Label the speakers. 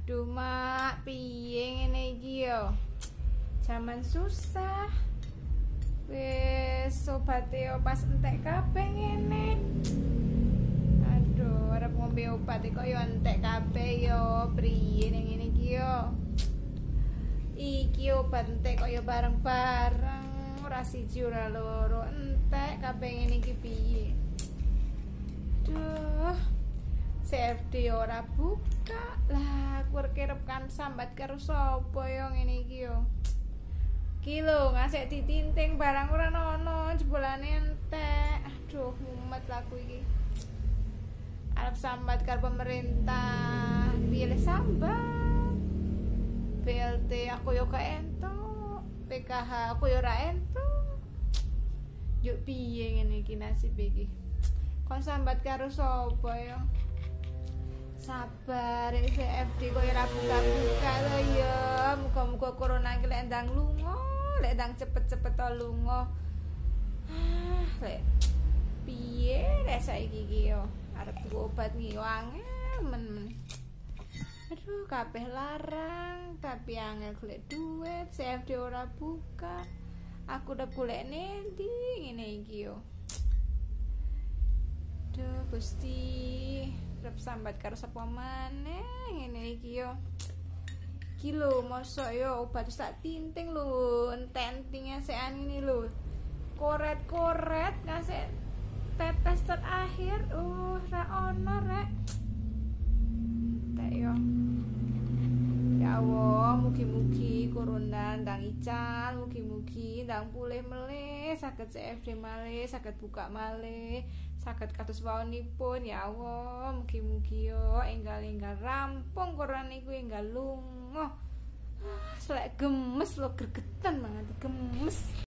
Speaker 1: Aduh mak, piye ngene iki yo. Zaman susah. Wis obate yo pas entek kabeh ngene. Aduh, arep ngombe obat kok yo entek kabeh yo. Priye ning ngene iki yo. Iki obat entek kok yo bareng-bareng. Ora siji ora loro, entek kabeh ngene iki piye. Duh. CFD ora buka lah, aku kerep kan sambat karo sapa yo ngene iki yo. Ki lho ngasih ditinting barang ora ono, jebolane entek. Aduh, mumet laku iki. Arep sambat karo pemerintah, pilih sambat. BLT aku yo gak entuk, PKH aku yo ora entuk. Yuk piye ngene iki nasib iki. Kon sambat karo sapa yo? Sabar, CFD kok ora buka-buka lho ya. Muga-muga corona iki lek ndang lunga, lek ndang cepet-cepet to lunga. Lek piye lek saiki iki yo arep tuku obat iki angel men. Aduh, kabeh larang, tapi angel golek duit, CFD ora buka. Aku udah golek nendi ngene iki yo. Duh, Gusti. Arep sambat karo sapa maneh ngene iki yo. Iki lho mosok yo obat sak tinting lho, ententinge sekan ini lho. Koret-koret ngasih tetes terakhir. Ra ono rek. Tak yo. Ya Allah, mugi-mugi corona ndang ical, mugi-mugi ndang pulih melih, saged CFD malih, saged buka malih, saged kados waonipun. Ya Allah, mugi-mugi yo enggal-enggal rampung corona niku enggal lunga. Selek gemes lo gregetan banget, gemes.